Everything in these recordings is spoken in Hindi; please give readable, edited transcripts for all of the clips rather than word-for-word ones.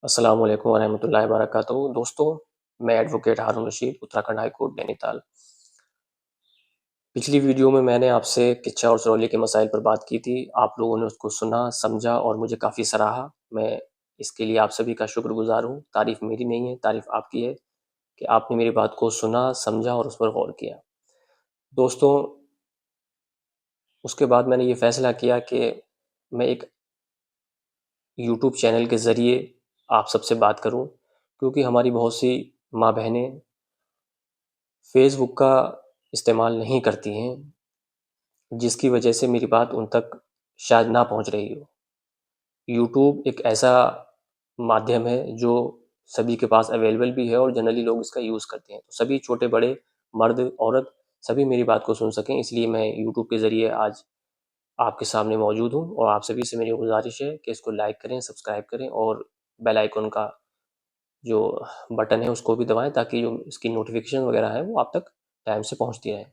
अस्सलाम वालेकुम वरहमतुल्लाहि वबरकातुहू। दोस्तों, मैं एडवोकेट हारून रशीद, उत्तराखंड हाई कोर्ट नैनीताल। पिछली वीडियो में मैंने आपसे किच्चा और सरौली के मसाइल पर बात की थी। आप लोगों ने उसको सुना, समझा और मुझे काफ़ी सराहा। मैं इसके लिए आप सभी का शुक्रगुज़ार हूँ। तारीफ़ मेरी नहीं है, तारीफ़ आपकी है कि आपने मेरी बात को सुना, समझा और उस पर गौर किया। दोस्तों, उसके बाद मैंने ये फ़ैसला किया कि मैं एक यूट्यूब चैनल के ज़रिए आप सबसे बात करूँ, क्योंकि हमारी बहुत सी माँ-बहनें फ़ेसबुक का इस्तेमाल नहीं करती हैं, जिसकी वजह से मेरी बात उन तक शायद ना पहुँच रही हो। यूट्यूब एक ऐसा माध्यम है जो सभी के पास अवेलेबल भी है और जनरली लोग इसका यूज़ करते हैं। तो सभी छोटे-बड़े, मर्द, औरत सभी मेरी बात को सुन सकें, इसलिए मैं यूट्यूब के ज़रिए आज आपके सामने मौजूद हूँ और आप सभी से मेरी गुज़ारिश है कि इसको लाइक करें, सब्सक्राइब करें और बेल आइकन का जो बटन है उसको भी दबाएँ, ताकि जो इसकी नोटिफ़िकेशन वगैरह है वो आप तक टाइम से पहुँचती रहे।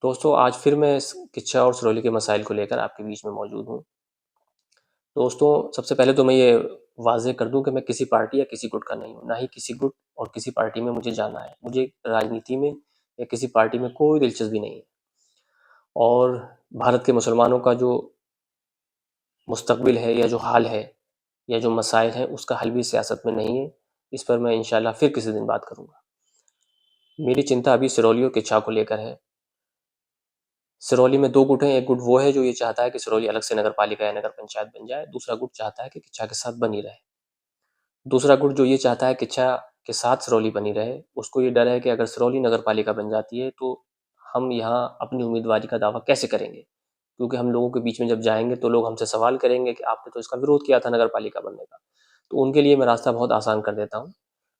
दोस्तों, आज फिर मैं इस किच्चा और सरौली के मसाइल को लेकर आपके बीच में मौजूद हूँ। दोस्तों, सबसे पहले तो मैं ये वाज़ेह कर दूँ कि मैं किसी पार्टी या किसी गुट का नहीं हूँ, ना ही किसी गुट और किसी पार्टी में मुझे जाना है। मुझे राजनीति में या किसी पार्टी में कोई दिलचस्पी नहीं है और भारत के मुसलमानों का जो मुस्तक़बिल है या जो हाल है या जो मसाइल हैं, उसका हल भी सियासत में नहीं है। इस पर मैं इंशाअल्लाह फिर किसी दिन बात करूँगा। मेरी चिंता अभी सिरौली और किच्चा को लेकर है। सिरौली में 2 गुट हैं, एक गुट वो है जो ये चाहता है कि सिरौली अलग से नगर पालिका या नगर पंचायत बन जाए, दूसरा गुट चाहता है कि किच्चा के साथ बनी रहे। दूसरा गुट जो ये चाहता है किच्चा के साथ सिरौली बनी रहे, उसको ये डर है कि अगर सिरौली नगर पालिका बन जाती है तो हम यहाँ अपनी उम्मीदवारी का दावा कैसे करेंगे? क्योंकि हम लोगों के बीच में जब जाएँगे तो लोग हमसे सवाल करेंगे कि आपने तो इसका विरोध किया था नगर पालिका बनने का। तो उनके लिए मैं रास्ता बहुत आसान कर देता हूँ।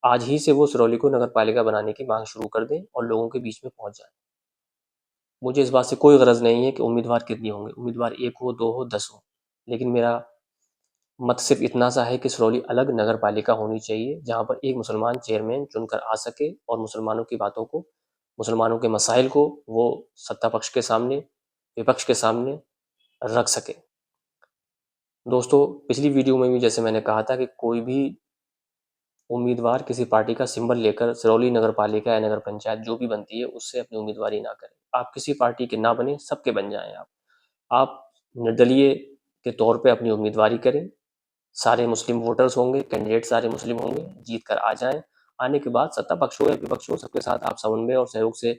आज ही से वो सिरौली को नगर पालिका बनाने की माँग शुरू कर दें और लोगों के बीच में पहुँच जाएँ। मुझे इस बात से कोई ग़रज़ नहीं है कि उम्मीदवार कितने होंगे, उम्मीदवार 1 हो, 2 हो, 10 हो। लेकिन मेरा मत सिर्फ़ इतना सा है कि सिरौली अलग नगर पालिका होनी चाहिए, जहाँ पर एक मुसलमान चेयरमैन चुनकर आ सके और मुसलमानों की बातों को, मुसलमानों के मसाइल को वो सत्ता पक्ष के सामने, विपक्ष के सामने रख सके। दोस्तों, पिछली वीडियो में भी जैसे मैंने कहा था कि कोई भी उम्मीदवार किसी पार्टी का सिंबल लेकर सिरौली नगर पालिका या नगर पंचायत जो भी बनती है, उससे अपनी उम्मीदवारी ना करें। आप किसी पार्टी के ना बनें, सबके बन जाएँ आप। आप निर्दलीय के तौर पे अपनी उम्मीदवारी करें, सारे मुस्लिम वोटर्स होंगे, कैंडिडेट सारे मुस्लिम होंगे, जीत कर आ जाएँ। आने के बाद सत्ता पक्ष हो या विपक्ष हो, सबके साथ आप समन्वय और सहयोग से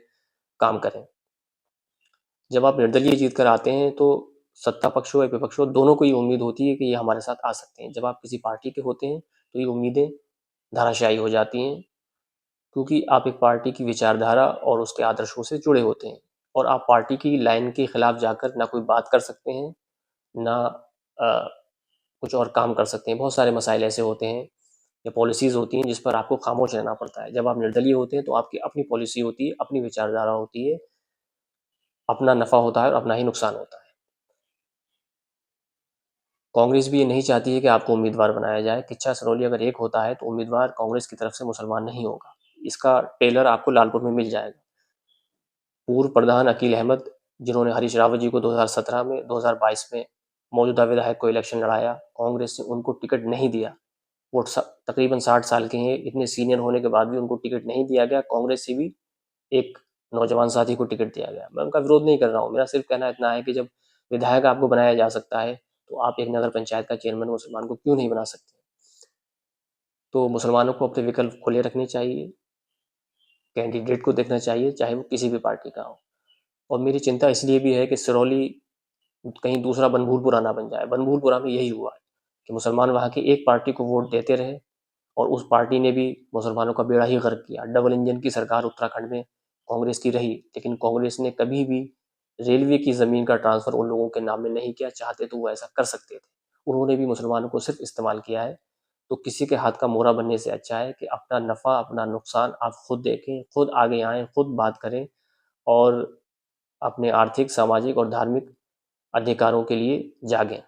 काम करें। जब आप निर्दलीय जीत कर आते हैं, तो सत्ता पक्ष हो या विपक्ष हो, दोनों को ये उम्मीद होती है कि ये हमारे साथ आ सकते हैं। जब आप किसी पार्टी के होते हैं, तो ये उम्मीदें धराशायी हो जाती हैं, क्योंकि आप एक पार्टी की विचारधारा और उसके आदर्शों से जुड़े होते हैं और आप पार्टी की लाइन के खिलाफ जाकर ना कोई बात कर सकते हैं, ना अ, कुछ और काम कर सकते हैं। बहुत सारे मसाइल ऐसे होते हैं या पॉलिसीज़ होती हैं जिस पर आपको खामोश रहना पड़ता है। जब आप निर्दलीय होते हैं तो आपकी अपनी पॉलिसी होती है, अपनी विचारधारा होती है, अपना नफ़ा होता है और अपना ही नुकसान होता है। कांग्रेस भी ये नहीं चाहती है कि आपको उम्मीदवार बनाया जाए। किच्चा सरौली अगर एक होता है तो उम्मीदवार कांग्रेस की तरफ से मुसलमान नहीं होगा। इसका टेलर आपको लालपुर में मिल जाएगा। पूर्व प्रधान अकील अहमद, जिन्होंने हरीश रावत जी को 2017 में 2022 में मौजूदा विधायक को इलेक्शन लड़ाया, कांग्रेस ने उनको टिकट नहीं दिया। वो तकरीबन 60 साल के हैं, इतने सीनियर होने के बाद भी उनको टिकट नहीं दिया गया। कांग्रेस से भी एक नौजवान साथी को टिकट दिया गया। मैं उनका विरोध नहीं कर रहा हूँ, मेरा सिर्फ कहना इतना है कि जब विधायक आपको बनाया जा सकता है, तो आप एक नगर पंचायत का चेयरमैन मुसलमान को क्यों नहीं बना सकते? तो मुसलमानों को अपने विकल्प खुले रखने चाहिए, कैंडिडेट को देखना चाहिए, चाहे वो किसी भी पार्टी का हो। और मेरी चिंता इसलिए भी है कि सिरौली कहीं दूसरा बनभूलपुरा ना बन जाए। बनभूलपुरा में यही हुआ है कि मुसलमान वहाँ की एक पार्टी को वोट देते रहे और उस पार्टी ने भी मुसलमानों का बेड़ा ही गर्क किया। डबल इंजन की सरकार उत्तराखंड में कांग्रेस की रही, लेकिन कांग्रेस ने कभी भी रेलवे की ज़मीन का ट्रांसफ़र उन लोगों के नाम में नहीं किया। चाहते तो वो ऐसा कर सकते थे। उन्होंने भी मुसलमानों को सिर्फ़ इस्तेमाल किया है। तो किसी के हाथ का मोहरा बनने से अच्छा है कि अपना नफ़ा, अपना नुकसान आप खुद देखें, खुद आगे आएँ, खुद बात करें और अपने आर्थिक, सामाजिक और धार्मिक अधिकारों के लिए जागें।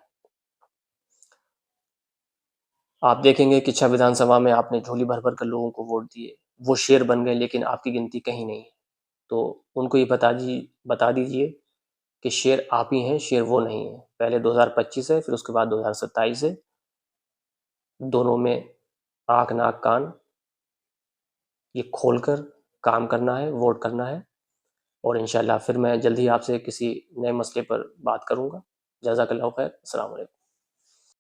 आप देखेंगे कि 6 विधानसभा में आपने झोली भर-भर कर लोगों को वोट दिए। वो शेर बन गए, लेकिन आपकी गिनती कहीं नहीं है। तो उनको ये बता दीजिए कि शेर आप ही हैं, शेर वो नहीं है। पहले 2025 है, फिर उसके बाद 2027 है। दोनों में आँख नाक कान ये खोलकर काम करना है, वोट करना है। और इंशाल्लाह फिर मैं जल्द ही आपसे किसी नए मसले पर बात करूँगा। जज़ाकल्लाहु खैर। अस्सलाम वालेकुम।